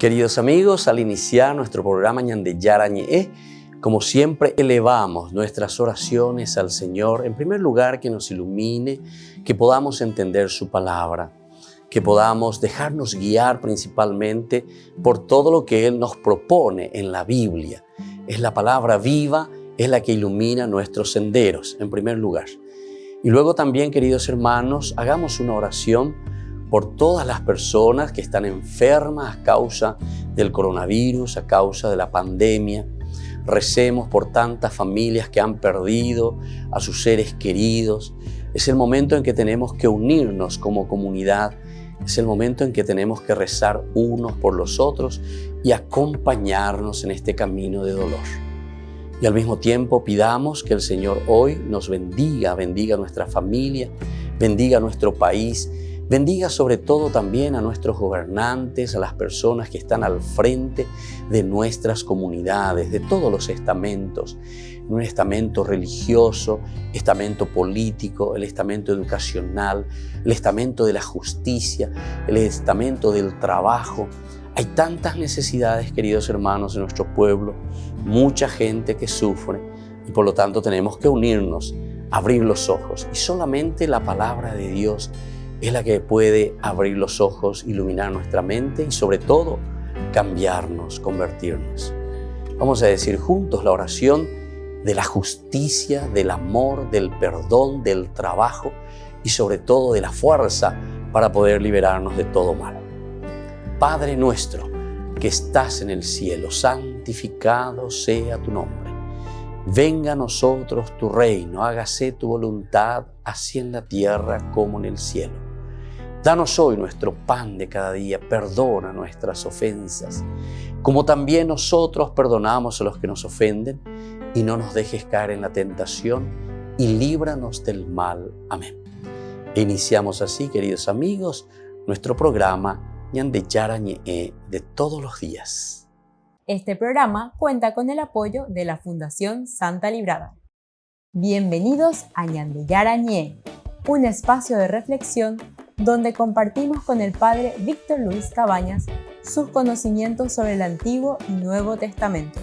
Queridos amigos, al iniciar nuestro programa Ñande Yarañe, como siempre elevamos nuestras oraciones al Señor, en primer lugar que nos ilumine, que podamos entender su palabra, que podamos dejarnos guiar principalmente por todo lo que Él nos propone en la Biblia. Es la palabra viva, es la que ilumina nuestros senderos, en primer lugar. Y luego también, queridos hermanos, hagamos una oración por todas las personas que están enfermas a causa del coronavirus, a causa de la pandemia. Recemos por tantas familias que han perdido a sus seres queridos. Es el momento en que tenemos que unirnos como comunidad. Es el momento en que tenemos que rezar unos por los otros y acompañarnos en este camino de dolor. Y al mismo tiempo pidamos que el Señor hoy nos bendiga nuestra familia, bendiga nuestro país, bendiga sobre todo también a nuestros gobernantes, a las personas que están al frente de nuestras comunidades, de todos los estamentos, un estamento religioso, estamento político, el estamento educacional, el estamento de la justicia, el estamento del trabajo. Hay tantas necesidades, queridos hermanos, en nuestro pueblo, mucha gente que sufre y por lo tanto tenemos que unirnos, abrir los ojos y solamente la palabra de Dios es la que puede abrir los ojos, iluminar nuestra mente y sobre todo cambiarnos, convertirnos. Vamos a decir juntos la oración de la justicia, del amor, del perdón, del trabajo y sobre todo de la fuerza para poder liberarnos de todo mal. Padre nuestro que estás en el cielo, santificado sea tu nombre. Venga a nosotros tu reino, hágase tu voluntad, así en la tierra como en el cielo. Danos hoy nuestro pan de cada día, perdona nuestras ofensas, como también nosotros perdonamos a los que nos ofenden, y no nos dejes caer en la tentación, y líbranos del mal. Amén. E iniciamos así, queridos amigos, nuestro programa Ñande Yarañe de todos los días. Este programa cuenta con el apoyo de la Fundación Santa Librada. Bienvenidos a Ñande Yarañe, un espacio de reflexión donde compartimos con el Padre Víctor Luis Cabañas sus conocimientos sobre el Antiguo y Nuevo Testamento.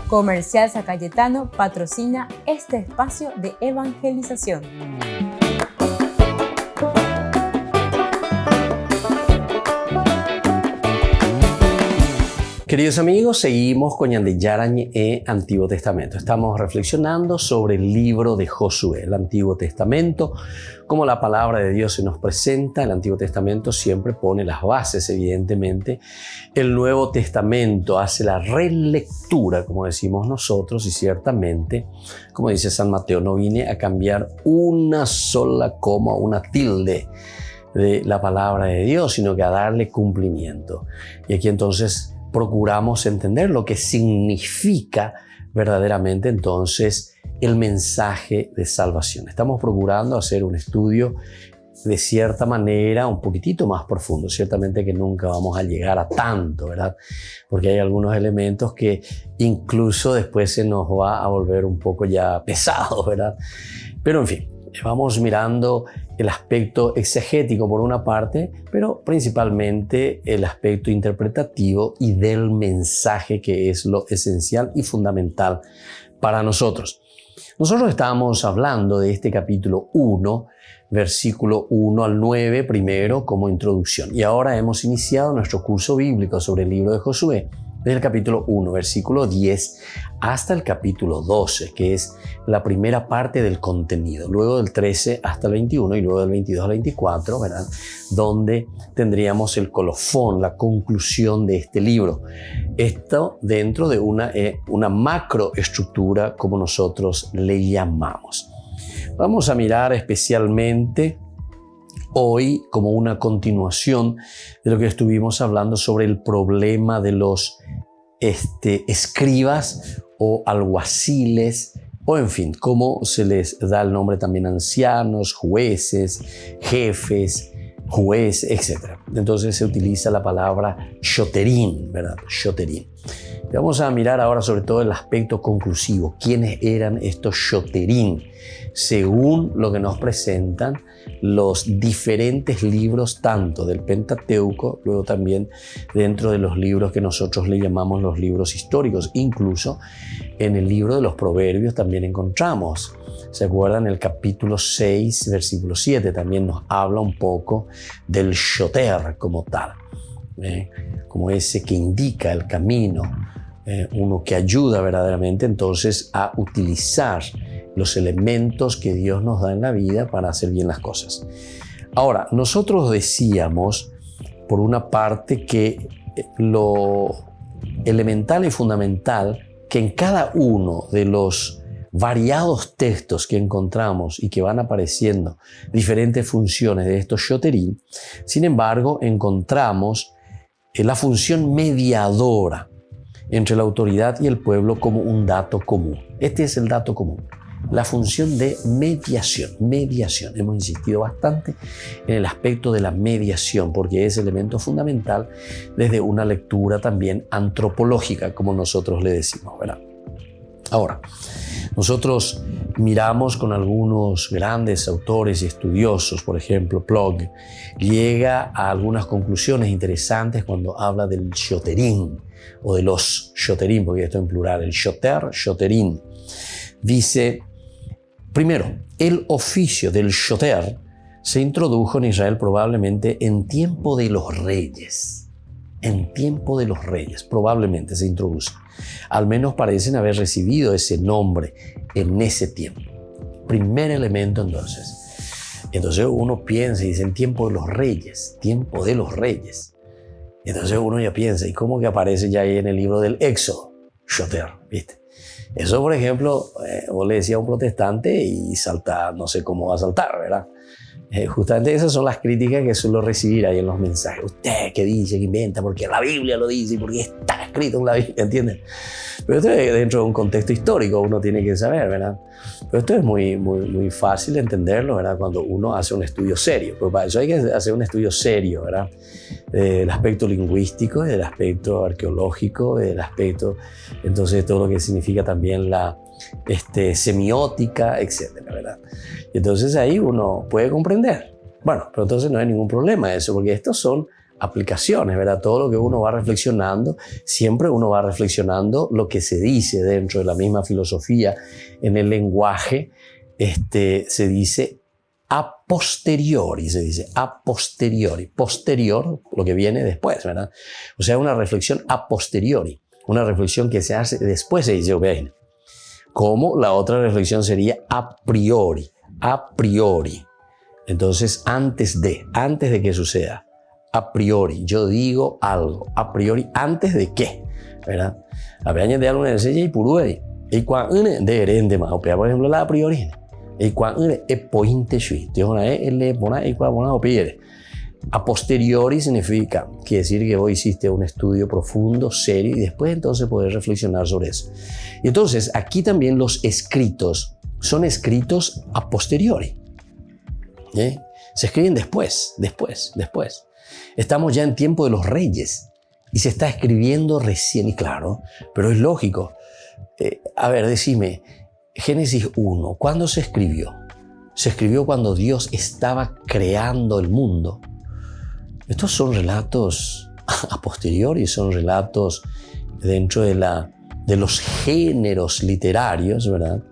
Comercial San Cayetano patrocina este espacio de evangelización. Queridos amigos, seguimos con Ñande Yarañe Antiguo Testamento. Estamos reflexionando sobre el libro de Josué, el Antiguo Testamento. Como la palabra de Dios se nos presenta, el Antiguo Testamento siempre pone las bases, evidentemente. El Nuevo Testamento hace la relectura, como decimos nosotros, y ciertamente, como dice San Mateo, no vine a cambiar una sola coma, una tilde de la palabra de Dios, sino que a darle cumplimiento. Y aquí entonces procuramos entender lo que significa verdaderamente entonces el mensaje de salvación. Estamos procurando hacer un estudio de cierta manera un poquitito más profundo. Ciertamente que nunca vamos a llegar a tanto, ¿verdad? Porque hay algunos elementos que incluso después se nos va a volver un poco ya pesado, ¿verdad? Pero en fin, vamos mirando el aspecto exegético por una parte, pero principalmente el aspecto interpretativo y del mensaje, que es lo esencial y fundamental para nosotros. Nosotros estábamos hablando de este capítulo 1, versículo 1 al 9 primero como introducción. Y ahora hemos iniciado nuestro curso bíblico sobre el libro de Josué, desde el capítulo 1, versículo 10, hasta el capítulo 12, que es la primera parte del contenido. Luego del 13 hasta el 21 y luego del 22 al 24, ¿verdad? Donde tendríamos el colofón, la conclusión de este libro. Esto dentro de una macroestructura, como nosotros le llamamos. Vamos a mirar especialmente hoy como una continuación de lo que estuvimos hablando sobre el problema de los escribas o alguaciles, o en fin, cómo se les da el nombre también ancianos, jueces, jefes, juez, etc. Entonces se utiliza la palabra shoterín, ¿verdad? Shoterín. Vamos a mirar ahora sobre todo el aspecto conclusivo. ¿Quiénes eran estos shoterim? Según lo que nos presentan los diferentes libros, tanto del Pentateuco, luego también dentro de los libros que nosotros le llamamos los libros históricos. Incluso en el libro de los Proverbios también encontramos. ¿Se acuerdan? El capítulo 6, versículo 7, también nos habla un poco del shoter como tal, como ese que indica el camino, uno que ayuda verdaderamente entonces a utilizar los elementos que Dios nos da en la vida para hacer bien las cosas. Ahora, nosotros decíamos, por una parte, que lo elemental y fundamental, que en cada uno de los variados textos que encontramos y que van apareciendo diferentes funciones de estos shoterim, sin embargo, encontramos la función mediadora entre la autoridad y el pueblo como un dato común. Este es el dato común, la función de mediación. Mediación. Hemos insistido bastante en el aspecto de la mediación porque es elemento fundamental desde una lectura también antropológica, como nosotros le decimos, ¿verdad? Ahora, nosotros miramos con algunos grandes autores y estudiosos, por ejemplo, Plog, llega a algunas conclusiones interesantes cuando habla del shoterim o de los shoterim, porque esto en plural, el shoter, shoterim. Dice, primero, el oficio del shoter se introdujo en Israel probablemente en tiempo de los reyes. En tiempo de los reyes, probablemente se introduce. Al menos parecen haber recibido ese nombre en ese tiempo. Primer elemento entonces. Entonces uno piensa y dice en tiempo de los reyes, tiempo de los reyes. Entonces uno ya piensa, ¿y cómo que aparece ya ahí en el libro del Éxodo? Shoter, ¿viste? Eso, por ejemplo, vos le decías a un protestante y salta, no sé cómo va a saltar, ¿verdad? Justamente esas son las críticas que suelo recibir ahí en los mensajes. Usted que dice, que inventa, porque la Biblia lo dice, porque está escrito en la Biblia, ¿entienden? Pero esto es dentro de un contexto histórico, uno tiene que saber, ¿verdad? Pero esto es muy fácil de entenderlo, ¿verdad? Cuando uno hace un estudio serio. Pues para eso hay que hacer un estudio serio, ¿verdad? Del aspecto lingüístico, del aspecto arqueológico, del aspecto, entonces todo lo que significa también la semiótica, etcétera, ¿verdad? Y entonces ahí uno puede comprender. Bueno, pero entonces no hay ningún problema eso, porque estos son aplicaciones, ¿verdad? Todo lo que uno va reflexionando, siempre uno va reflexionando lo que se dice dentro de la misma filosofía. En el lenguaje se dice a posteriori, se dice a posteriori. Posterior, lo que viene después, ¿verdad? O sea, una reflexión a posteriori, una reflexión que se hace después se dice, bien. Como la otra reflexión sería a priori, a priori. Entonces, antes de que suceda. A priori, yo digo algo. A priori, antes de qué, ¿verdad? A ver, de algo en el sello y purue. Y cuando de herende más, por ejemplo, la a priori. Y cuando es pointe shui. Le pone y cuando pide. A posteriori significa, quiere decir que vos hiciste un estudio profundo, serio, y después entonces podés reflexionar sobre eso. Y entonces, aquí también los escritos son escritos a posteriori. Se escriben después. Estamos ya en tiempo de los reyes y se está escribiendo recién, y claro, pero es lógico. A ver, decime, Génesis 1, ¿cuándo se escribió? Se escribió cuando Dios estaba creando el mundo. Estos son relatos a posteriori, son relatos dentro de los géneros literarios, ¿verdad?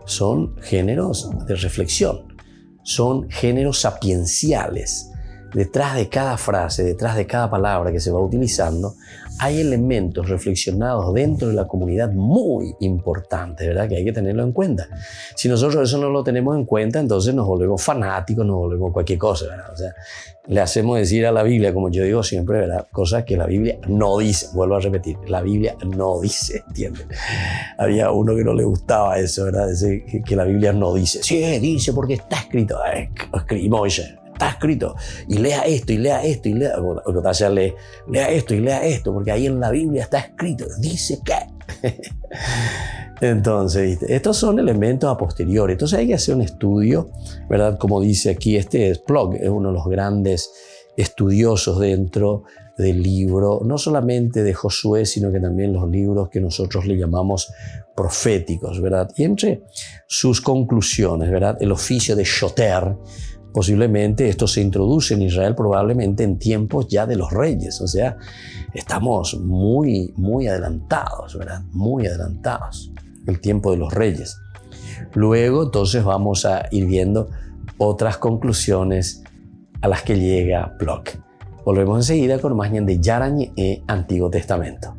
Son géneros de reflexión, son géneros sapienciales. Detrás de cada frase, detrás de cada palabra que se va utilizando, hay elementos reflexionados dentro de la comunidad muy importantes, ¿verdad? Que hay que tenerlo en cuenta. Si nosotros eso no lo tenemos en cuenta, entonces nos volvemos fanáticos, nos volvemos cualquier cosa, ¿verdad? O sea, le hacemos decir a la Biblia, como yo digo siempre, ¿verdad? Cosas que la Biblia no dice. Vuelvo a repetir, la Biblia no dice, ¿entiendes? Había uno que no le gustaba eso, ¿verdad? Que la Biblia no dice. Sí, dice porque está escrito. Escribimos, está escrito, y lea esto, y lea esto, y lea, lea esto, y lea esto, porque ahí en la Biblia está escrito, dice que. Entonces, estos son elementos a posteriori. Entonces hay que hacer un estudio, ¿verdad? Como dice aquí, Plog es uno de los grandes estudiosos dentro del libro, no solamente de Josué, sino que también los libros que nosotros le llamamos proféticos, ¿verdad? Y entre sus conclusiones, ¿verdad? El oficio de shoter, posiblemente esto se introduce en Israel probablemente en tiempos ya de los reyes, o sea, estamos muy adelantados, ¿verdad? Muy adelantados, el tiempo de los reyes. Luego, entonces, vamos a ir viendo otras conclusiones a las que llega Block. Volvemos enseguida con más Ñande Yarañe Antiguo Testamento.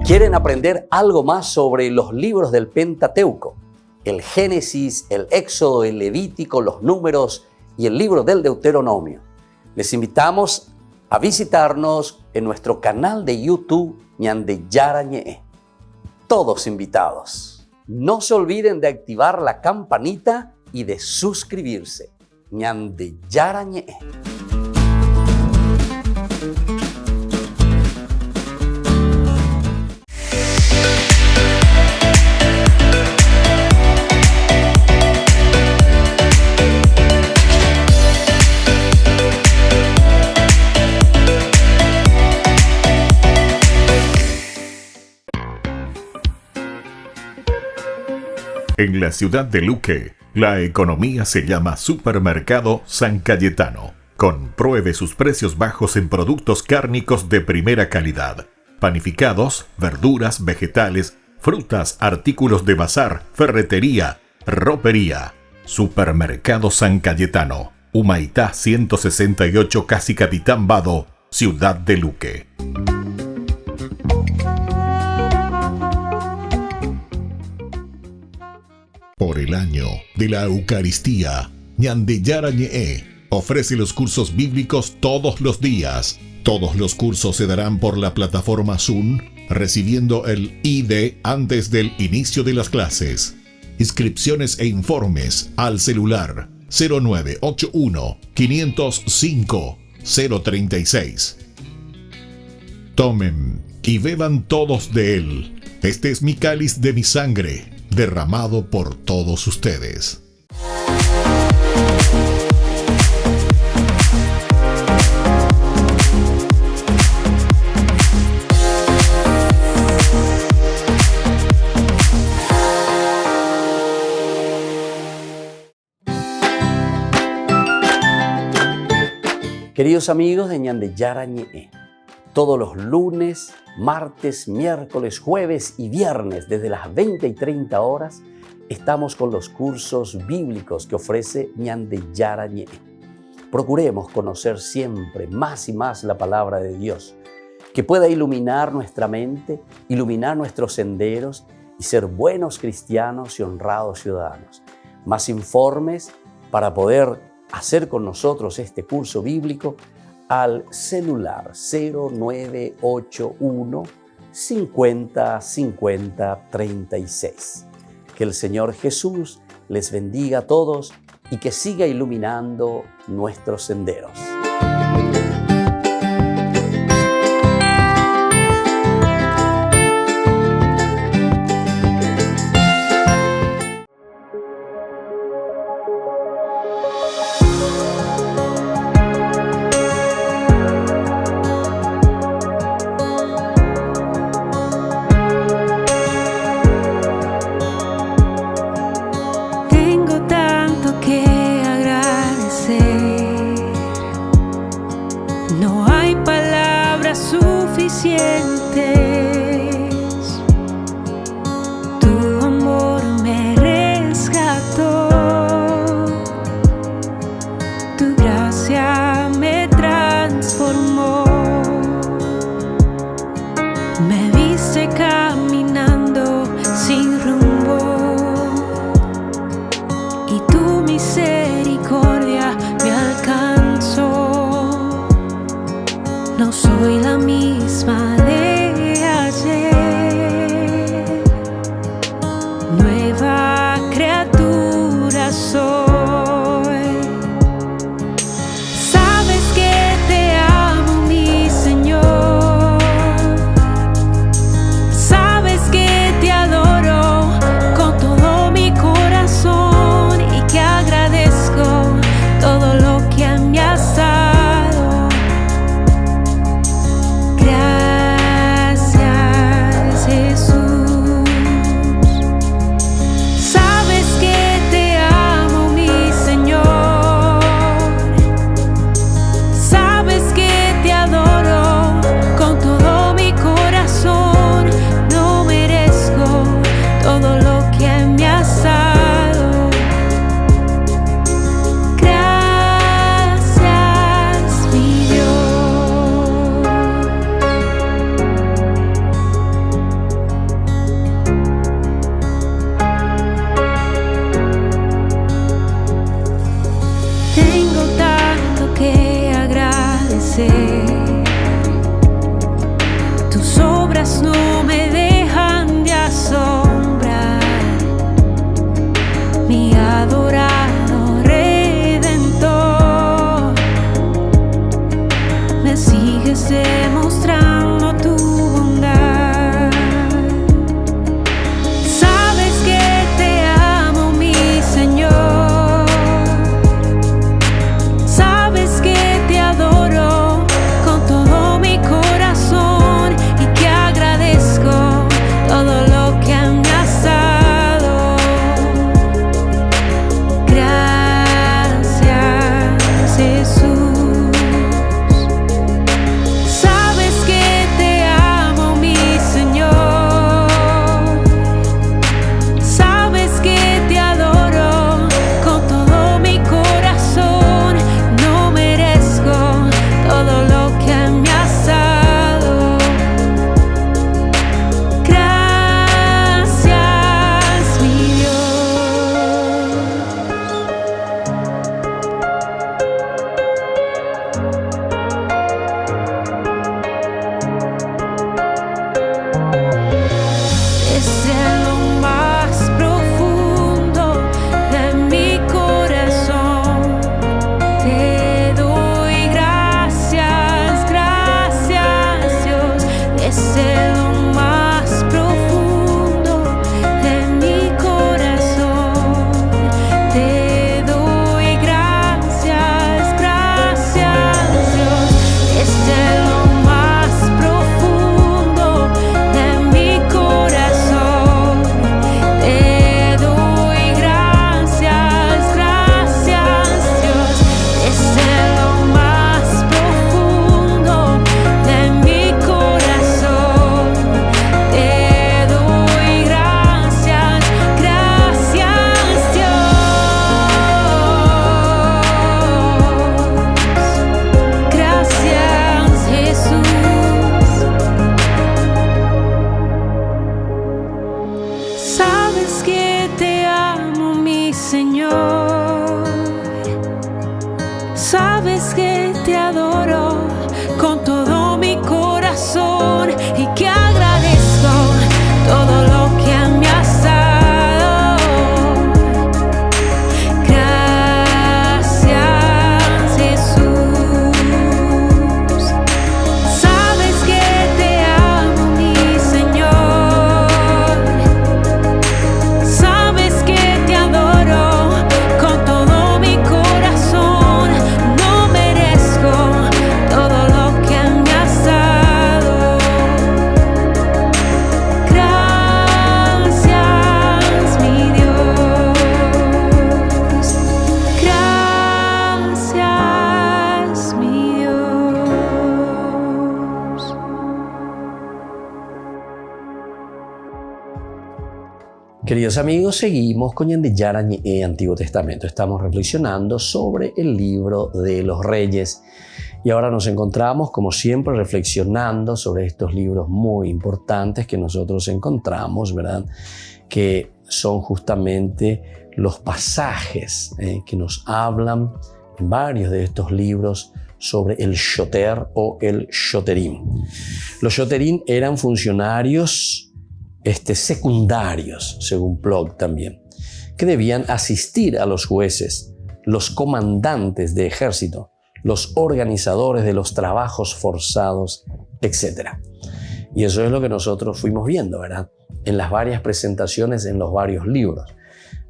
¿Quieren aprender algo más sobre los libros del Pentateuco? El Génesis, el Éxodo, el Levítico, los Números y el libro del Deuteronomio. Les invitamos a visitarnos en nuestro canal de YouTube Ñande Yarañe. Todos invitados. No se olviden de activar la campanita y de suscribirse. Ñande Yarañe. En la ciudad de Luque, la economía se llama Supermercado San Cayetano. Compruebe sus precios bajos en productos cárnicos de primera calidad. Panificados, verduras, vegetales, frutas, artículos de bazar, ferretería, ropería. Supermercado San Cayetano, Humaitá 168, Casi Capitán Vado, ciudad de Luque. Por el año de la Eucaristía, Ñande Yarañe ofrece los cursos bíblicos todos los días. Todos los cursos se darán por la plataforma Zoom, recibiendo el ID antes del inicio de las clases. Inscripciones e informes al celular 0981 505 036. Tomen y beban todos de él. Este es mi cáliz de mi sangre, derramado por todos ustedes. Queridos amigos de Ñande Yarañe, todos los lunes, martes, miércoles, jueves y viernes desde las 20 y 30 horas estamos con los cursos bíblicos que ofrece Ñande Yarañe. Procuremos conocer siempre más y más la palabra de Dios, que pueda iluminar nuestra mente, iluminar nuestros senderos y ser buenos cristianos y honrados ciudadanos. Más informes para poder hacer con nosotros este curso bíblico al celular 0981 50 50 36. Que el Señor Jesús les bendiga a todos y que siga iluminando nuestros senderos. Tu amor me rescató, tu gracia me transformó, me viste caminando sin rumbo y tu misericordia me alcanzó. No soy la misma de ayer, nueva criatura soy. Sabes que te amo, mi Señor, sabes que te adoro con desde lo más profundo de mi corazón te doy gracias, gracias Dios, desde lo más profundo de mi corazón te doy gracias, gracias Dios, desde lo más profundo de mi corazón te doy gracias, gracias Dios, desde lo más profundo de mi corazón te doy gracias, gracias Dios, gracias Jesús. Sabes que te amo, mi Señor. Sabes que te adoro con todo mi corazón y que agradezco todo lo que me has dado. Gracias, Jesús. Sabes que te amo, mi Señor. Sabes que te adoro con todo mi corazón. No merezco todo lo que me has dado. Gracias, mi Dios. Gracias, mi Dios. Queridos amigos, seguimos con Ñande Yarañe, Antiguo Testamento. Estamos reflexionando sobre el libro de los Reyes y ahora nos encontramos, como siempre, reflexionando sobre estos libros muy importantes que nosotros encontramos, ¿verdad? Que son justamente los pasajes que nos hablan en varios de estos libros sobre el shoter o el shoterim. Los shoterim eran funcionarios secundarios, según Plog también, que debían asistir a los jueces, los comandantes de ejército, los organizadores de los trabajos forzados, etc. Y eso es lo que nosotros fuimos viendo, ¿verdad? En las varias presentaciones, en los varios libros,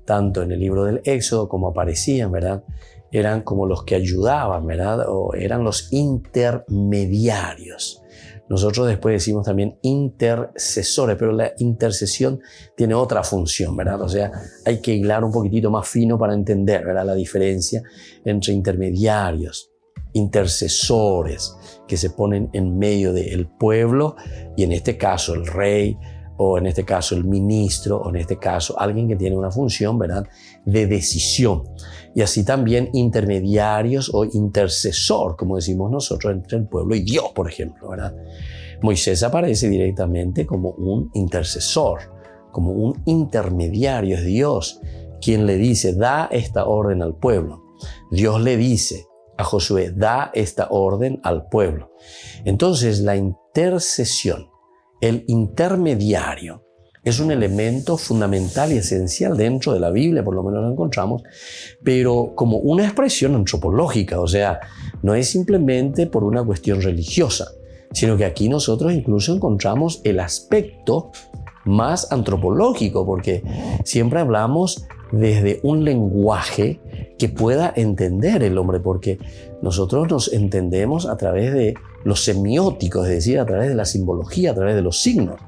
tanto en el libro del Éxodo como aparecían, ¿verdad? Eran como los que ayudaban, ¿verdad? O eran los intermediarios. Nosotros después decimos también intercesores, pero la intercesión tiene otra función, ¿verdad? O sea, hay que hilar un poquitito más fino para entender, ¿verdad? La diferencia entre intermediarios, intercesores, que se ponen en medio del pueblo, y en este caso el rey, o en este caso el ministro, o en este caso alguien que tiene una función, ¿verdad?, de decisión. Y así también intermediarios o intercesor, como decimos nosotros, entre el pueblo y Dios, por ejemplo, ¿verdad? Moisés aparece directamente como un intercesor, como un intermediario. Es Dios quien le dice, da esta orden al pueblo. Dios le dice a Josué, da esta orden al pueblo. Entonces, la intercesión, el intermediario, es un elemento fundamental y esencial dentro de la Biblia, por lo menos lo encontramos, pero como una expresión antropológica, o sea, no es simplemente por una cuestión religiosa, sino que aquí nosotros incluso encontramos el aspecto más antropológico, porque siempre hablamos desde un lenguaje que pueda entender el hombre, porque nosotros nos entendemos a través de los semióticos, es decir, a través de la simbología, a través de los signos.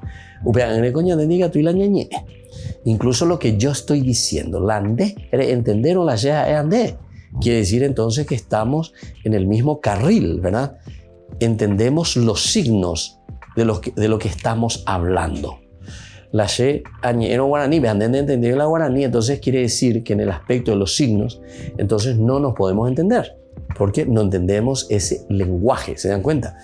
Incluso lo que yo estoy diciendo, entender o la quiere decir entonces que estamos en el mismo carril, ¿verdad? Entendemos los signos de lo que estamos hablando. La she añero guaraní, entender la guaraní, entonces quiere decir que en el aspecto de los signos, entonces no nos podemos entender, porque no entendemos ese lenguaje, ¿se dan cuenta?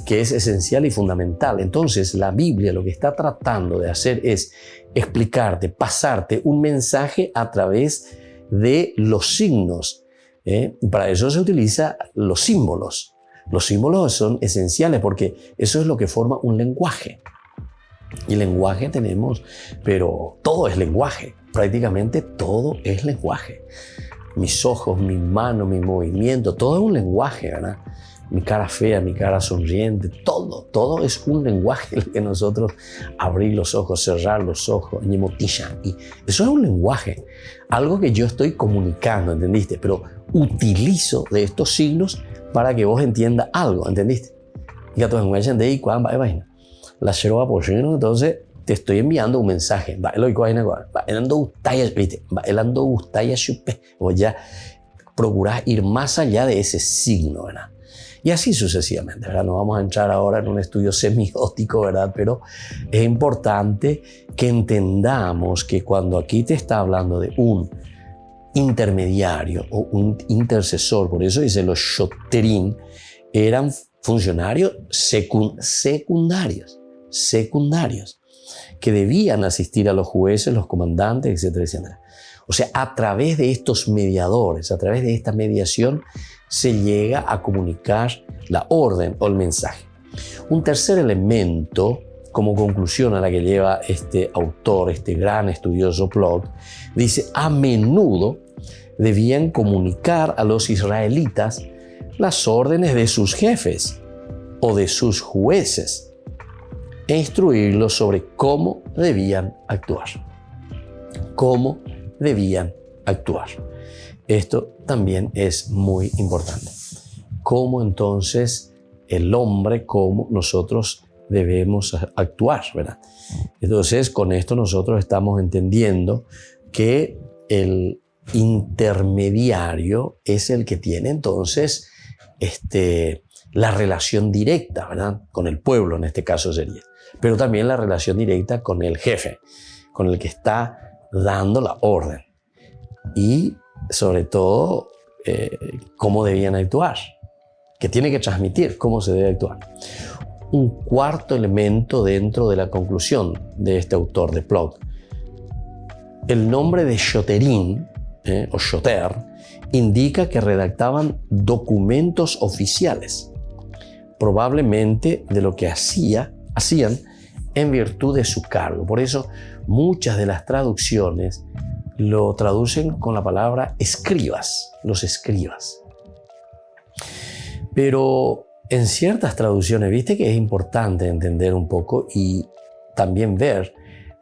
Que es esencial y fundamental. Entonces la Biblia lo que está tratando de hacer es explicarte, pasarte un mensaje a través de los signos. Para eso se utilizan los símbolos. Los símbolos son esenciales porque eso es lo que forma un lenguaje. Y lenguaje tenemos, pero todo es lenguaje. Prácticamente todo es lenguaje. Mis ojos, mi mano, mi movimiento, todo es un lenguaje, ¿verdad? Mi cara fea, mi cara sonriente, todo es un lenguaje el que nosotros abrir los ojos, cerrar los ojos, y eso es un lenguaje, algo que yo estoy comunicando, ¿entendiste? Pero utilizo de estos signos para que vos entiendas algo, ¿entendiste? Y que todos me de imagina. La cero por entonces te estoy enviando un mensaje. O ya procurás ir más allá de ese signo, ¿verdad? Y así sucesivamente, ¿verdad? No vamos a entrar ahora en un estudio semiótico, ¿verdad? Pero es importante que entendamos que cuando aquí te está hablando de un intermediario o un intercesor, por eso dice los shoterim, eran funcionarios secundarios, que debían asistir a los jueces, los comandantes, etcétera, etcétera. O sea, a través de estos mediadores, a través de esta mediación, se llega a comunicar la orden o el mensaje. Un tercer elemento, como conclusión a la que lleva este autor, este gran estudioso Plog, dice, a menudo debían comunicar a los israelitas las órdenes de sus jefes o de sus jueces e instruirlos sobre cómo debían actuar. Cómo debían actuar. Esto también es muy importante. Cómo entonces el hombre, cómo nosotros debemos actuar, ¿verdad? Entonces, con esto nosotros estamos entendiendo que el intermediario es el que tiene entonces la relación directa, ¿verdad? Con el pueblo, en este caso sería. Pero también la relación directa con el jefe, con el que está dando la orden. Y sobre todo, cómo debían actuar, que tiene que transmitir cómo se debe actuar. Un cuarto elemento dentro de la conclusión de este autor de Plog. El nombre de shoterim, o shoter, indica que redactaban documentos oficiales, probablemente de lo que hacían en virtud de su cargo. Por eso, muchas de las traducciones lo traducen con la palabra escribas, los escribas. Pero en ciertas traducciones, viste que es importante entender un poco y también ver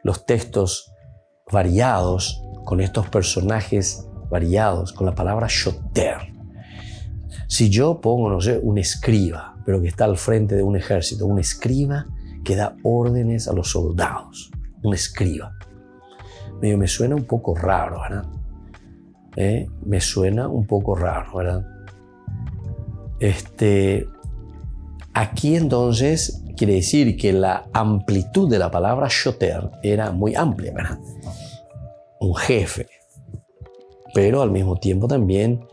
los textos variados, con estos personajes variados, con la palabra shoter. Si yo pongo, no sé, un escriba, pero que está al frente de un ejército, un escriba que da órdenes a los soldados, un escriba. Me suena un poco raro, ¿verdad? Me suena un poco raro, ¿verdad? Aquí entonces quiere decir que la amplitud de la palabra shoter era muy amplia, ¿verdad? Un jefe. Pero al mismo tiempo también,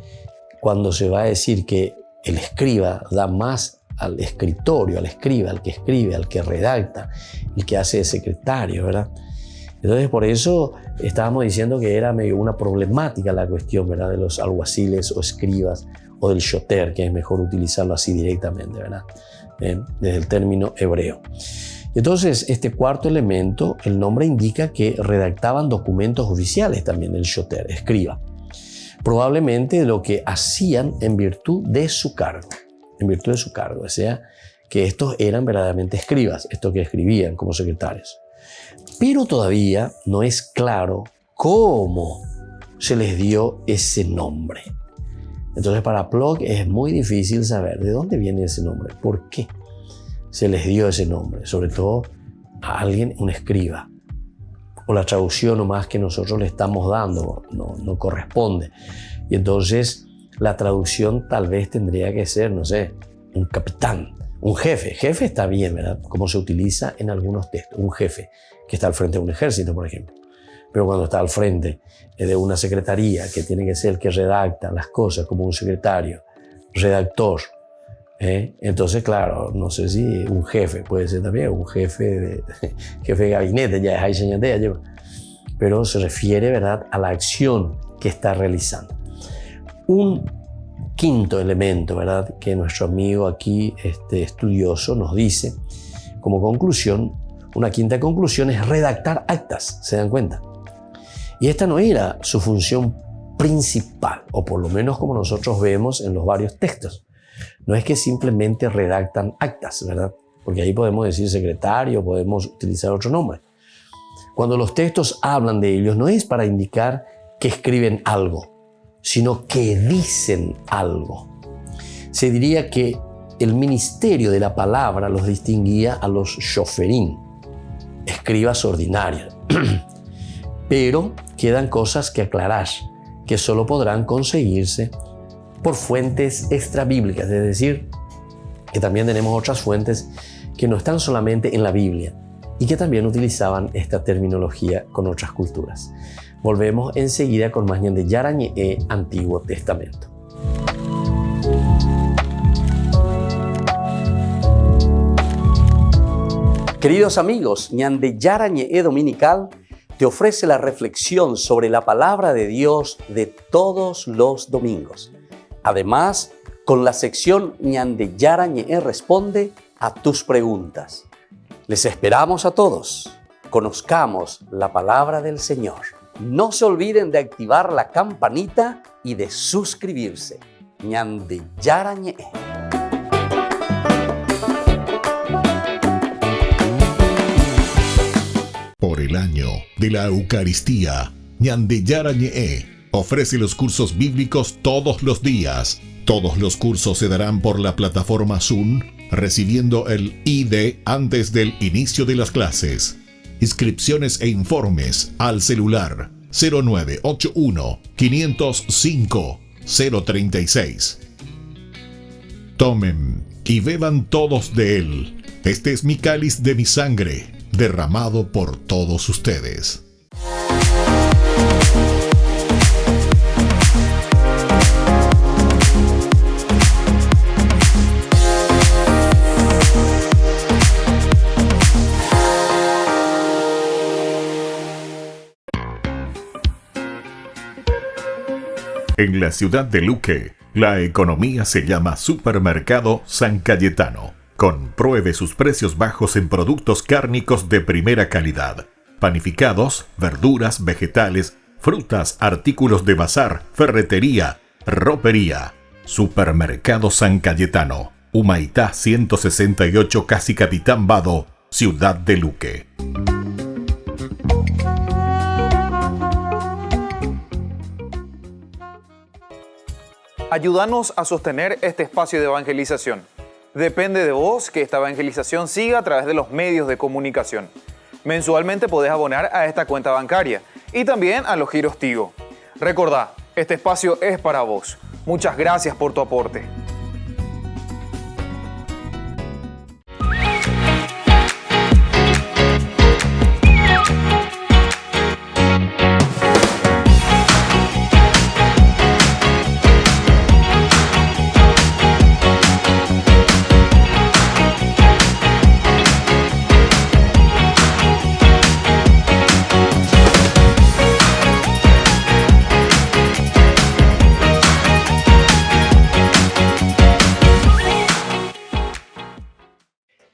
cuando se va a decir que el escriba da más al escritorio, al escriba, al que escribe, al que redacta, el que hace de secretario, ¿verdad? Entonces, por eso estábamos diciendo que era medio una problemática la cuestión, ¿verdad? De los alguaciles o escribas o del shoter, que es mejor utilizarlo así directamente, ¿verdad? Desde el término hebreo. Entonces, este cuarto elemento, el nombre indica que redactaban documentos oficiales también, el shoter, escriba. Probablemente lo que hacían en virtud de su cargo. En virtud de su cargo. O sea, que estos eran verdaderamente escribas, estos que escribían como secretarios. Pero todavía no es claro cómo se les dio ese nombre. Entonces, para Plog es muy difícil saber de dónde viene ese nombre, por qué se les dio ese nombre, sobre todo a alguien, un escriba. O la traducción nomás que nosotros le estamos dando no corresponde. Y entonces la traducción tal vez tendría que ser, no sé, un capitán, un jefe. Jefe está bien, ¿verdad? Como se utiliza en algunos textos. Un jefe que está al frente de un ejército, por ejemplo. Pero cuando está al frente de una secretaría, que tiene que ser el que redacta las cosas como un secretario, redactor, entonces, claro, no sé si un jefe, puede ser también un jefe de gabinete, ya es ahí señalé, pero se refiere, ¿verdad?, a la acción que está realizando. Un quinto elemento, ¿verdad?, que nuestro amigo aquí, estudioso, nos dice como conclusión, Una quinta conclusión es redactar actas, ¿se dan cuenta? Y esta no era su función principal, o por lo menos como nosotros vemos en los varios textos. No es que simplemente redactan actas, ¿verdad? Porque ahí podemos decir secretario, podemos utilizar otro nombre. Cuando los textos hablan de ellos, no es para indicar que escriben algo, sino que dicen algo. Se diría que el ministerio de la palabra los distinguía a los shoferín, escribas ordinarios. Pero quedan cosas que aclarar, que solo podrán conseguirse por fuentes extrabíblicas, es decir, que también tenemos otras fuentes que no están solamente en la Biblia y que también utilizaban esta terminología con otras culturas. Volvemos enseguida con más Ñande Yarañe, Antiguo Testamento. Queridos amigos, Ñande Yarañe Dominical te ofrece la reflexión sobre la palabra de Dios de todos los domingos. Además, con la sección Ñande Yarañe responde a tus preguntas. Les esperamos a todos. Conozcamos la palabra del Señor. No se olviden de activar la campanita y de suscribirse. Ñande Yarañe. Por el año de la Eucaristía, Ñande Yarañe ofrece los cursos bíblicos todos los días. Todos los cursos se darán por la plataforma Zoom, recibiendo el ID antes del inicio de las clases. Inscripciones e informes al celular 0981 505 036. Tomen y beban todos de él. Este es mi cáliz de mi sangre, derramado por todos ustedes. En la ciudad de Luque, la economía se llama Supermercado San Cayetano. Compruebe sus precios bajos en productos cárnicos de primera calidad. Panificados, verduras, vegetales, frutas, artículos de bazar, ferretería, ropería. Supermercado San Cayetano. Humaitá 168, Casi Capitán Vado, ciudad de Luque. Ayúdanos a sostener este espacio de evangelización. Depende de vos que esta evangelización siga a través de los medios de comunicación. Mensualmente podés abonar a esta cuenta bancaria y también a los giros Tigo. Recordá, este espacio es para vos. Muchas gracias por tu aporte.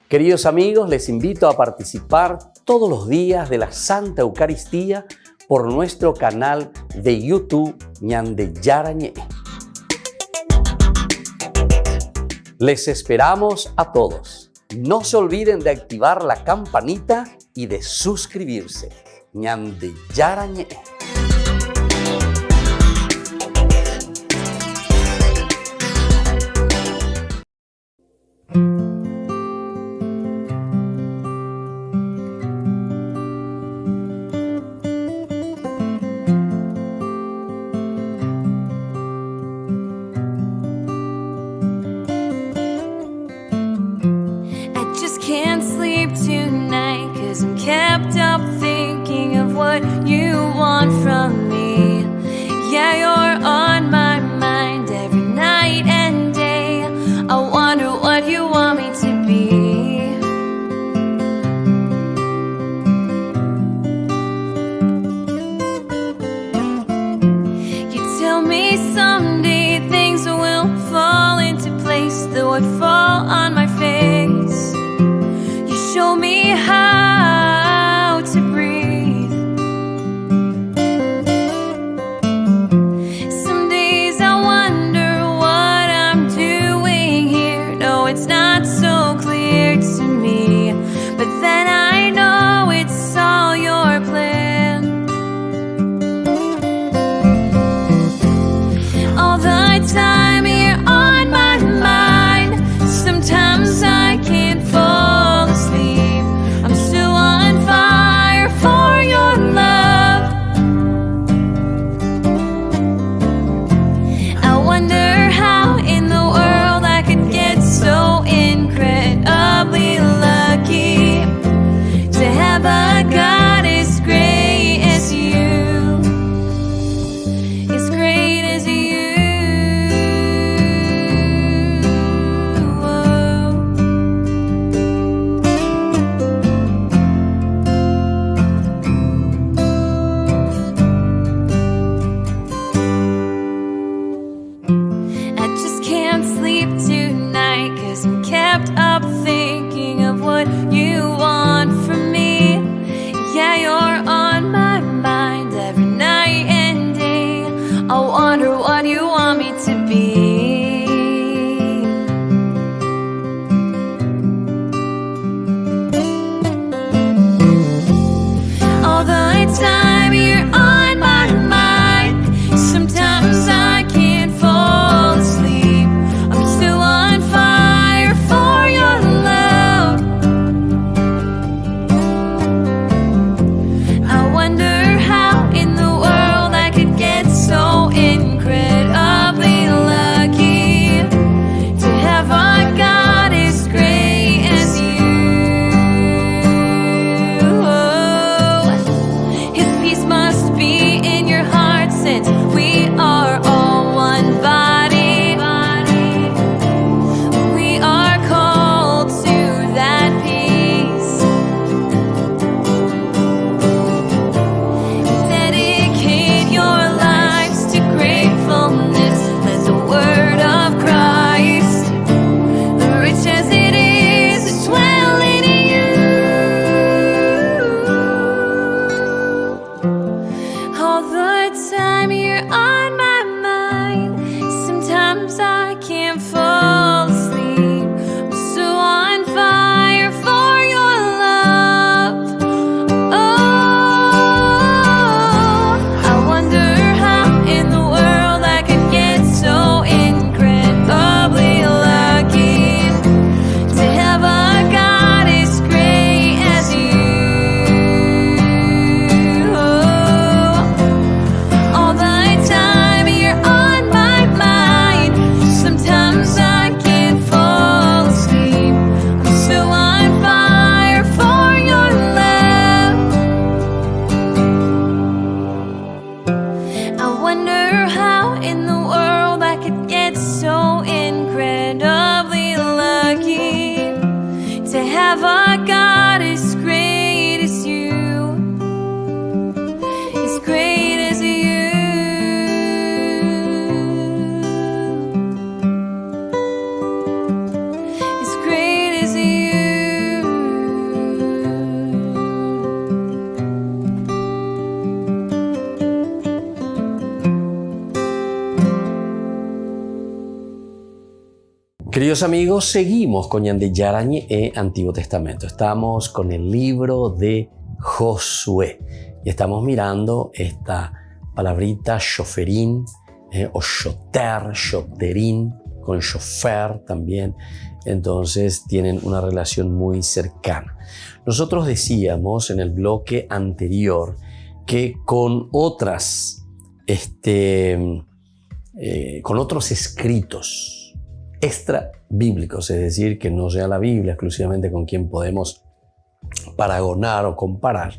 Queridos amigos, les invito a participar todos los días de la Santa Eucaristía por nuestro canal de YouTube Ñande Yarañe. Les esperamos a todos. No se olviden de activar la campanita y de suscribirse. Ñande Yarañe. Can't sleep tonight 'cause I'm kept up thinking of what you want from me. Yeah, you're on my mind every night and day. I wonder what you want me to be. You tell me someday things will fall into place, though I fall on my face. Show me how Queridos amigos, seguimos con Ñande Yarañe Antiguo Testamento. Estamos con el libro de Josué y estamos mirando esta palabrita shoferín o shoter, shoterín, con shofer también. Entonces tienen una relación muy cercana. Nosotros decíamos en el bloque anterior que con otros escritos extra bíblicos, es decir, que no sea la Biblia exclusivamente con quien podemos paragonar o comparar,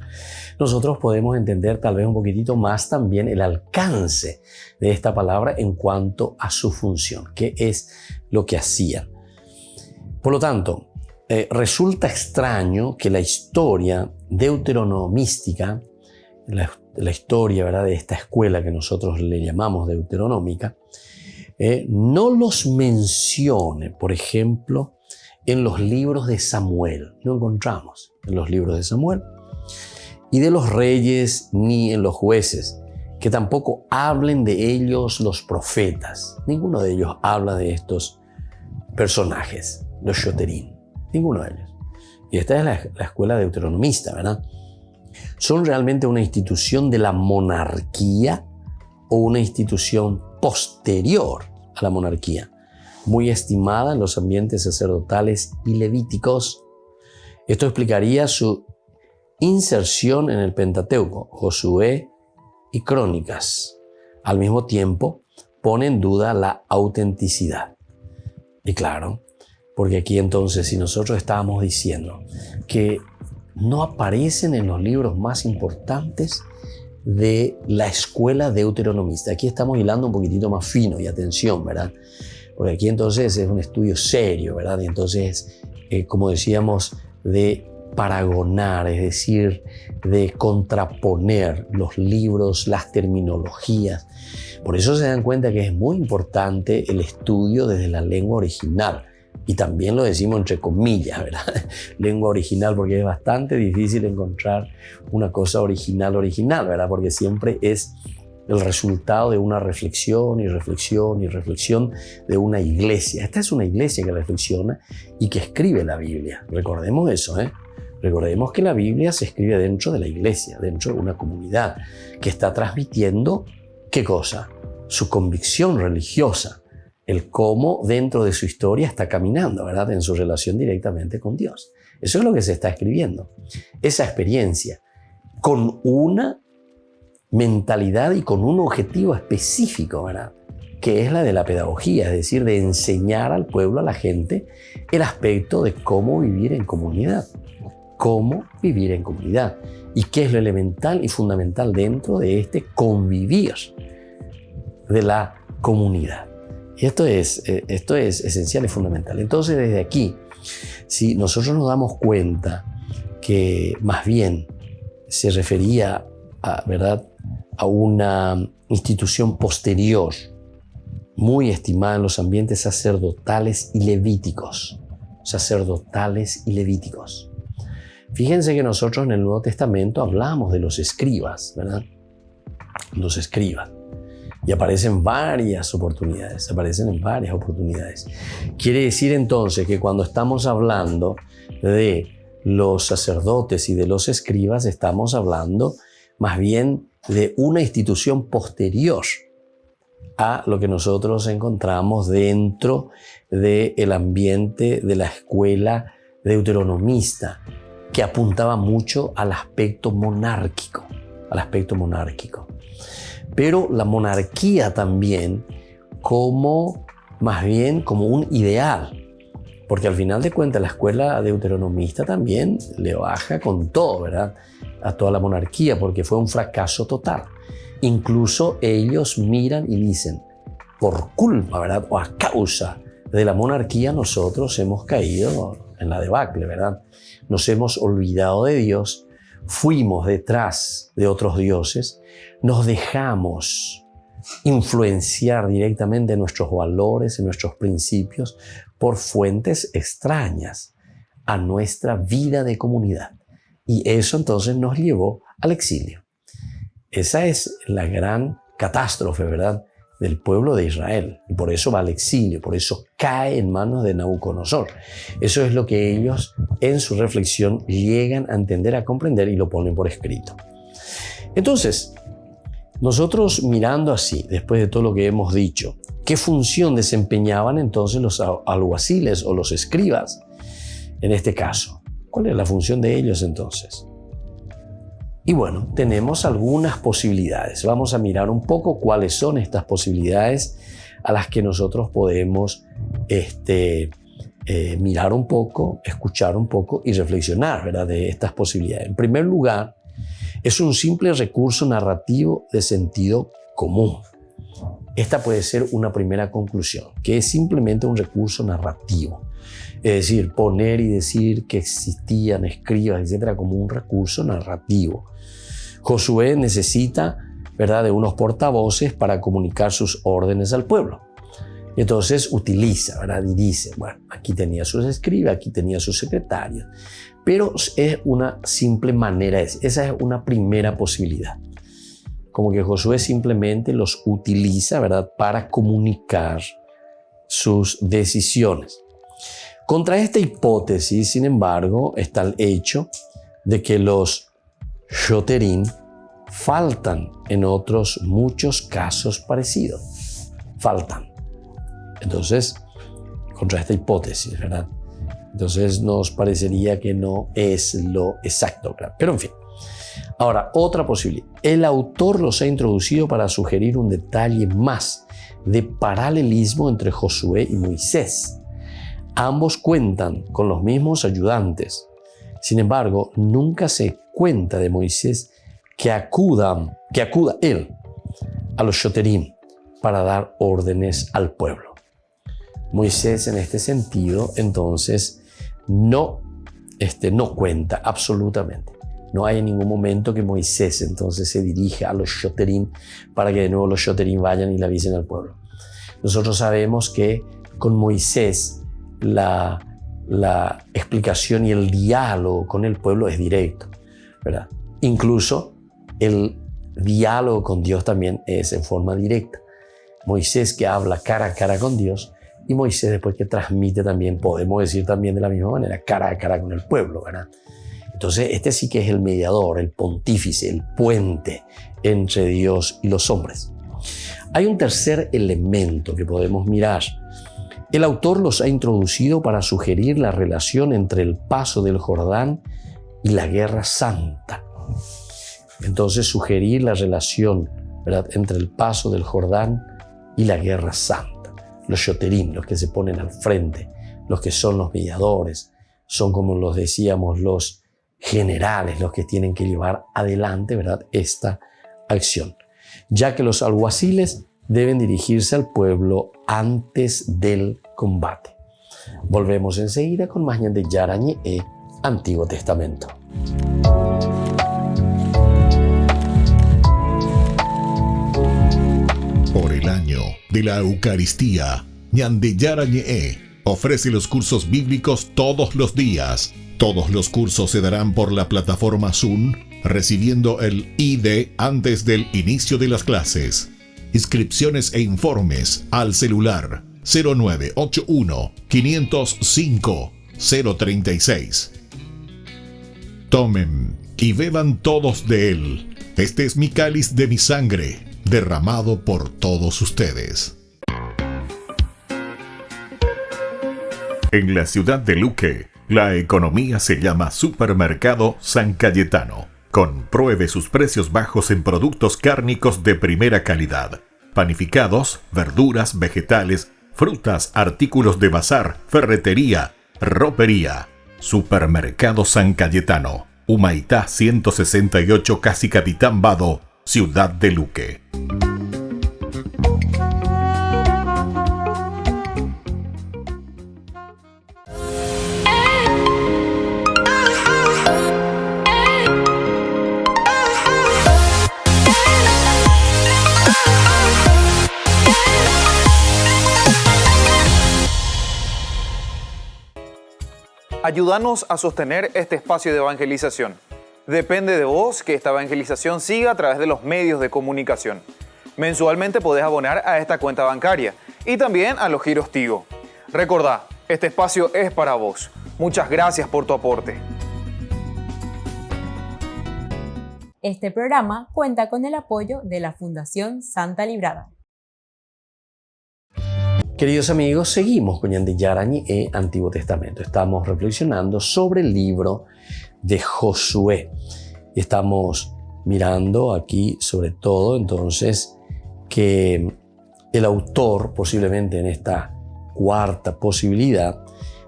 nosotros podemos entender tal vez un poquitito más también el alcance de esta palabra en cuanto a su función, qué es lo que hacían. Por lo tanto, resulta extraño que la historia deuteronomística, la historia, ¿verdad?, de esta escuela que nosotros le llamamos deuteronómica, no los mencione, por ejemplo, en los libros de Samuel. No encontramos en los libros de Samuel y de los reyes ni en los jueces, que tampoco hablen de ellos los profetas. Ninguno de ellos habla de estos personajes, los shoterín, ninguno de ellos. Y esta es la escuela deuteronomista, ¿verdad? ¿Son realmente una institución de la monarquía o una institución posterior a la monarquía, muy estimada en los ambientes sacerdotales y levíticos? Esto explicaría su inserción en el Pentateuco, Josué y Crónicas. Al mismo tiempo, pone en duda la autenticidad. Y claro, porque aquí entonces, si nosotros estábamos diciendo que no aparecen en los libros más importantes de la escuela deuteronomista, aquí estamos hilando un poquitito más fino, y atención, ¿verdad? Porque aquí entonces es un estudio serio, ¿verdad? Y entonces, como decíamos, de paragonar, es decir, de contraponer los libros, las terminologías. Por eso se dan cuenta que es muy importante el estudio desde la lengua original. Y también lo decimos entre comillas, ¿verdad? Lengua original, porque es bastante difícil encontrar una cosa original, ¿verdad? Porque siempre es el resultado de una reflexión y reflexión y reflexión de una iglesia. Esta es una iglesia que reflexiona y que escribe la Biblia. Recordemos eso, ¿eh? Recordemos que la Biblia se escribe dentro de la iglesia, dentro de una comunidad que está transmitiendo, ¿qué cosa? Su convicción religiosa. El cómo dentro de su historia está caminando, ¿verdad?, en su relación directamente con Dios. Eso es lo que se está escribiendo. Esa experiencia con una mentalidad y con un objetivo específico, ¿verdad?, que es la de la pedagogía, es decir, de enseñar al pueblo, a la gente, el aspecto de cómo vivir en comunidad. Cómo vivir en comunidad. Y qué es lo elemental y fundamental dentro de este convivir de la comunidad. Y esto es esencial y fundamental. Entonces, desde aquí, si nosotros nos damos cuenta que más bien se refería ¿verdad?, a una institución posterior, muy estimada en los ambientes sacerdotales y levíticos. Sacerdotales y levíticos. Fíjense que nosotros en el Nuevo Testamento hablamos de los escribas, ¿verdad? Los escribas. Y aparecen en varias oportunidades. Quiere decir entonces que cuando estamos hablando de los sacerdotes y de los escribas, estamos hablando más bien de una institución posterior a lo que nosotros encontramos dentro del ambiente de la escuela deuteronomista, que apuntaba mucho al aspecto monárquico, Pero la monarquía también más bien como un ideal, porque al final de cuentas la escuela deuteronomista también le baja con todo, ¿verdad?, a toda la monarquía, porque fue un fracaso total. Incluso ellos miran y dicen, por culpa, ¿verdad?, o a causa de la monarquía nosotros hemos caído en la debacle, ¿verdad? Nos hemos olvidado de Dios, fuimos detrás de otros dioses, nos dejamos influenciar directamente en nuestros valores, en nuestros principios, por fuentes extrañas a nuestra vida de comunidad. Y eso entonces nos llevó al exilio. Esa es la gran catástrofe, ¿verdad?, del pueblo de Israel. Y por eso va al exilio, por eso cae en manos de Nabucodonosor. Eso es lo que ellos en su reflexión llegan a entender, a comprender y lo ponen por escrito. Entonces, nosotros mirando así, después de todo lo que hemos dicho, ¿qué función desempeñaban entonces los alguaciles o los escribas en este caso? ¿Cuál es la función de ellos entonces? Y bueno, tenemos algunas posibilidades. Vamos a mirar un poco cuáles son estas posibilidades a las que nosotros podemos mirar un poco, escuchar un poco y reflexionar, ¿verdad?, de estas posibilidades. En primer lugar, es un simple recurso narrativo de sentido común. Esta puede ser una primera conclusión, que es simplemente un recurso narrativo. Es decir, poner y decir que existían escribas, etcétera, como un recurso narrativo. Josué necesita, ¿verdad?, de unos portavoces para comunicar sus órdenes al pueblo. Entonces utiliza, ¿verdad?, y dice, bueno, aquí tenía sus escribas, aquí tenía sus secretarios. Pero es una simple manera, esa es una primera posibilidad. Como que Josué simplemente los utiliza, ¿verdad?, para comunicar sus decisiones. Contra esta hipótesis, sin embargo, está el hecho de que los shoterim faltan en otros muchos casos parecidos. Faltan. Entonces, contra esta hipótesis, ¿verdad? Entonces nos parecería que no es lo exacto, claro. Pero en fin. Ahora, otra posibilidad. El autor los ha introducido para sugerir un detalle más de paralelismo entre Josué y Moisés. Ambos cuentan con los mismos ayudantes. Sin embargo, nunca se cuenta de Moisés que acuda él a los shoterim para dar órdenes al pueblo. Moisés, en este sentido, entonces, no cuenta absolutamente. No hay en ningún momento que Moisés entonces se dirija a los shoterim para que de nuevo los shoterim vayan y le avisen al pueblo. Nosotros sabemos que con Moisés la explicación y el diálogo con el pueblo es directo, ¿verdad? Incluso el diálogo con Dios también es en forma directa. Moisés que habla cara a cara con Dios y Moisés después que transmite también, podemos decir también de la misma manera, cara a cara con el pueblo, ¿verdad? Entonces este sí que es el mediador, el pontífice, el puente entre Dios y los hombres. Hay un tercer elemento que podemos mirar. El autor los ha introducido para sugerir la relación entre el paso del Jordán y la Guerra Santa. Entonces sugerir la relación, ¿verdad?, entre el paso del Jordán y la Guerra Santa. Los shoterim, los que se ponen al frente, los que son los mediadores, son, como los decíamos, los generales, los que tienen que llevar adelante, ¿verdad?, esta acción. Ya que los alguaciles deben dirigirse al pueblo antes del combate. Volvemos enseguida con más Ñande Yarañe, Antiguo Testamento. Por el año de la Eucaristía, Ñande Yarañe ofrece los cursos bíblicos todos los días. Todos los cursos se darán por la plataforma Zoom, recibiendo el ID antes del inicio de las clases. Inscripciones e informes al celular 0981 505 036. Tomen y beban todos de él. Este es mi cáliz de mi sangre, derramado por todos ustedes. En la ciudad de Luque, la economía se llama Supermercado San Cayetano. Compruebe sus precios bajos en productos cárnicos de primera calidad. Panificados, verduras, vegetales, frutas, artículos de bazar, ferretería, ropería. Supermercado San Cayetano. Humaitá 168, Casi Capitán Vado, Ciudad de Luque. Ayúdanos a sostener este espacio de evangelización. Depende de vos que esta evangelización siga a través de los medios de comunicación. Mensualmente podés abonar a esta cuenta bancaria y también a los giros Tigo. Recordá, este espacio es para vos. Muchas gracias por tu aporte. Este programa cuenta con el apoyo de la Fundación Santa Librada. Queridos amigos, seguimos con Ñande Yarañe Antiguo Testamento. Estamos reflexionando sobre el libro de Josué. Estamos mirando aquí sobre todo entonces que el autor, posiblemente en esta cuarta posibilidad,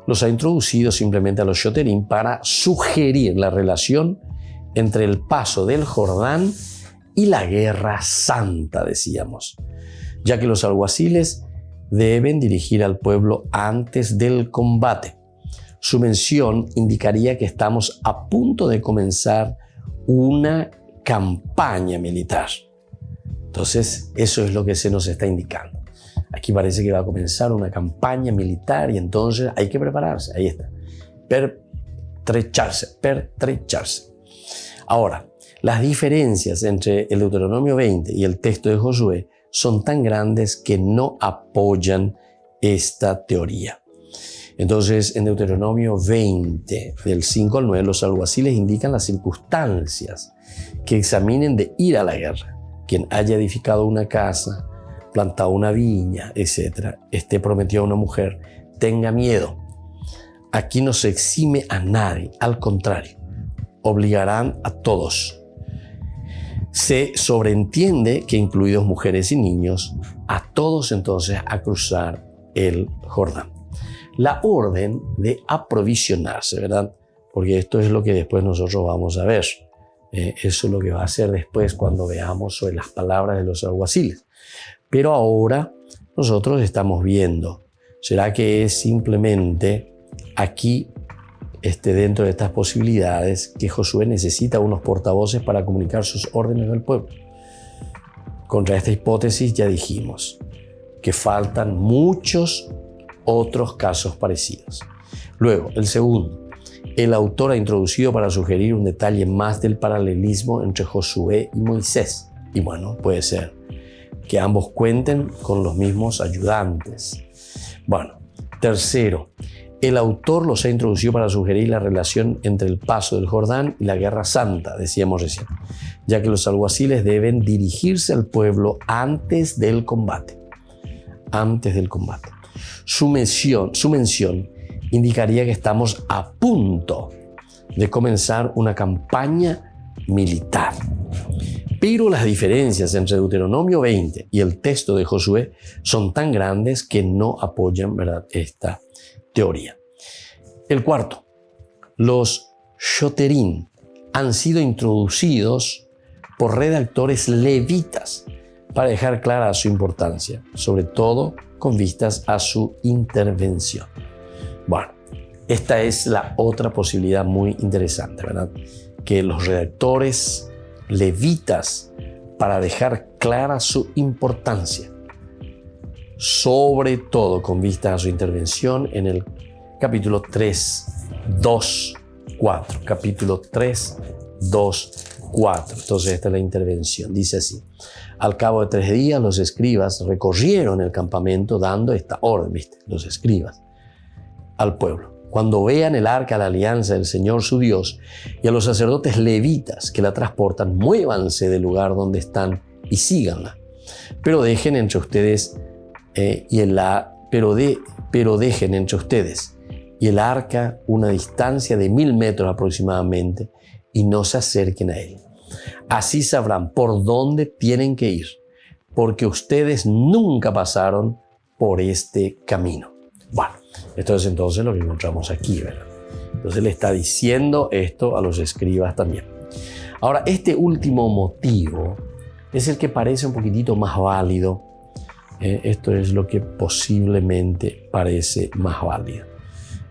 los ha introducido simplemente a los Shoterim para sugerir la relación entre el paso del Jordán y la guerra santa, decíamos, ya que los alguaciles deben dirigir al pueblo antes del combate. Su mención indicaría que estamos a punto de comenzar una campaña militar. Entonces, eso es lo que se nos está indicando. Aquí parece que va a comenzar una campaña militar y entonces hay que prepararse. Ahí está. Pertrecharse. Ahora, las diferencias entre el Deuteronomio 20 y el texto de Josué son tan grandes que no apoyan esta teoría. Entonces, en Deuteronomio 20, del 5 al 9, los alguaciles indican las circunstancias que examinen de ir a la guerra. Quien haya edificado una casa, plantado una viña, etc., esté prometido a una mujer, tenga miedo. Aquí no se exime a nadie, al contrario, obligarán a todos. Se sobreentiende que, incluidos mujeres y niños, a todos entonces a cruzar el Jordán. La orden de aprovisionarse, ¿verdad? Porque esto es lo que después nosotros vamos a ver. Eso es lo que va a hacer después cuando veamos sobre las palabras de los alguaciles. Pero ahora nosotros estamos viendo, ¿será que es simplemente aquí, dentro de estas posibilidades, que Josué necesita unos portavoces para comunicar sus órdenes al pueblo? Contra esta hipótesis ya dijimos que faltan muchos otros casos parecidos. Luego, el segundo, el autor ha introducido para sugerir un detalle más del paralelismo entre Josué y Moisés. Y bueno, puede ser que ambos cuenten con los mismos ayudantes. Bueno, tercero, el autor los ha introducido para sugerir la relación entre el paso del Jordán y la guerra santa, decíamos recién, ya que los alguaciles deben dirigirse al pueblo antes del combate. Antes del combate. Su mención indicaría que estamos a punto de comenzar una campaña militar. Pero las diferencias entre Deuteronomio 20 y el texto de Josué son tan grandes que no apoyan, ¿verdad?, esta teoría. El cuarto, los Shoterim han sido introducidos por redactores levitas para dejar clara su importancia, sobre todo con vistas a su intervención. Bueno, esta es la otra posibilidad muy interesante, ¿verdad? Que los redactores levitas, para dejar clara su importancia, sobre todo con vistas a su intervención en el capítulo 3, 2, 4. Capítulo 3, 2, 4. Entonces esta es la intervención. Dice así: al cabo de 3 días los escribas recorrieron el campamento dando esta orden, ¿viste? Los escribas al pueblo. Cuando vean el arca de la alianza del Señor su Dios y a los sacerdotes levitas que la transportan, muévanse del lugar donde están y síganla. Pero dejen entre ustedes dejen entre ustedes y el arca una distancia de 1000 metros aproximadamente y no se acerquen a él. Así sabrán por dónde tienen que ir, porque ustedes nunca pasaron por este camino. Bueno, esto es entonces lo que encontramos aquí, ¿verdad? Entonces le está diciendo esto a los escribas también. Ahora, este último motivo es el que parece un poquitito más válido. Esto es lo que posiblemente parece más válido.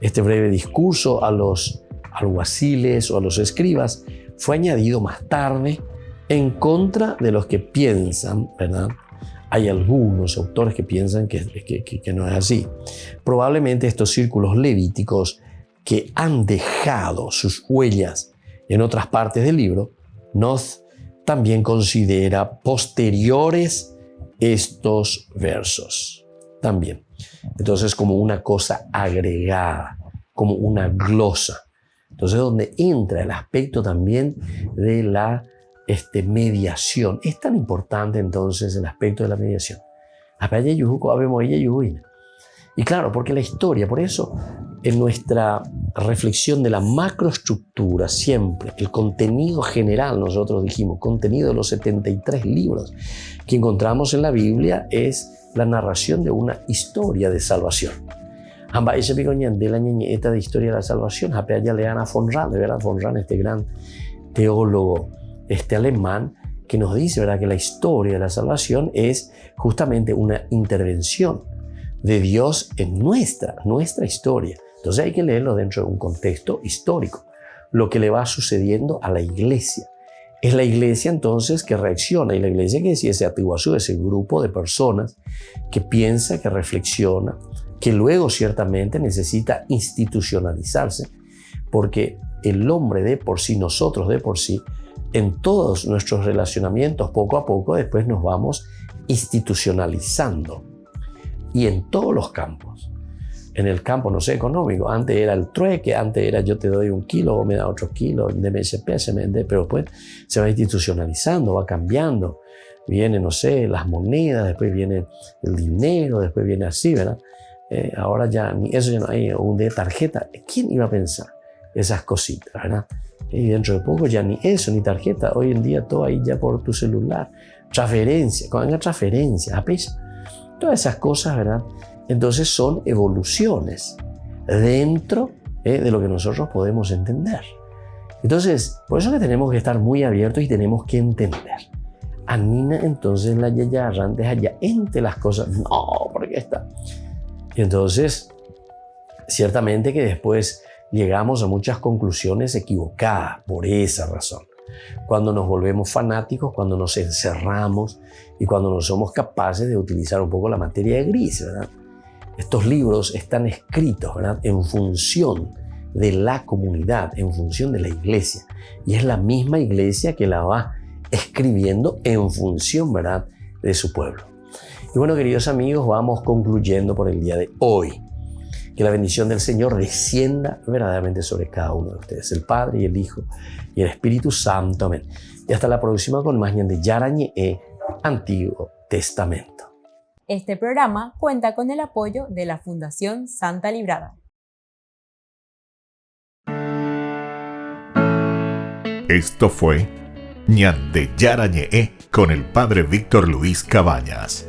Este breve discurso a los alguaciles o a los escribas fue añadido más tarde en contra de los que piensan, ¿verdad? Hay algunos autores que piensan que no es así. Probablemente estos círculos levíticos que han dejado sus huellas en otras partes del libro, nos también considera posteriores estos versos también. Entonces, como una cosa agregada, como una glosa. Entonces, donde entra el aspecto también de la mediación. Es tan importante entonces el aspecto de la mediación. Y claro, porque la historia, por eso en nuestra reflexión de la macroestructura siempre, el contenido general, nosotros dijimos, contenido de los 73 libros que encontramos en la Biblia es la narración de una historia de salvación. Amba ese picoñán de la ñeñeta de historia de la salvación, hape allá le a von Rahn, de verdad, von Rahn, este gran teólogo alemán, que nos dice, ¿verdad?, que la historia de la salvación es justamente una intervención de Dios en nuestra historia. Entonces hay que leerlo dentro de un contexto histórico, lo que le va sucediendo a la iglesia. Es la iglesia entonces que reacciona, y la iglesia que decía ese atiguazú, ese grupo de personas que piensa, que reflexiona, que luego ciertamente necesita institucionalizarse, porque el hombre de por sí, nosotros de por sí, en todos nuestros relacionamientos, poco a poco, después nos vamos institucionalizando. Y en todos los campos. En el campo, no sé, económico, antes era el trueque, antes era yo te doy 1 kilo, vos me das otro kilo, de MSP, pero después se va institucionalizando, va cambiando. Viene, no sé, las monedas, después viene el dinero, después viene así, ¿verdad? Ahora ya ni eso ya no hay, un de tarjeta. ¿Quién iba a pensar esas cositas, verdad? Y dentro de poco ya ni eso, ni tarjeta. Hoy en día todo ahí ya por tu celular. Transferencia, cuando hay transferencia, apenas. Todas esas cosas, ¿verdad? Entonces son evoluciones dentro de lo que nosotros podemos entender. Entonces, por eso que tenemos que estar muy abiertos y tenemos que entender. Anina, entonces, la yaya arrantes allá entre las cosas. No, porque está. Y entonces, ciertamente que después llegamos a muchas conclusiones equivocadas por esa razón. Cuando nos volvemos fanáticos, cuando nos encerramos y cuando no somos capaces de utilizar un poco la materia gris, ¿verdad? Estos libros están escritos, ¿verdad?, en función de la comunidad, en función de la iglesia. Y es la misma iglesia que la va escribiendo en función, ¿verdad?, de su pueblo. Y bueno, queridos amigos, vamos concluyendo por el día de hoy. Que la bendición del Señor descienda verdaderamente sobre cada uno de ustedes, el Padre y el Hijo y el Espíritu Santo. Amén. Y hasta la próxima con más Ñandeyara Ñe'e, Antiguo Testamento. Este programa cuenta con el apoyo de la Fundación Santa Librada. Esto fue Ñandeyara Ñe'e con el Padre Víctor Luis Cabañas.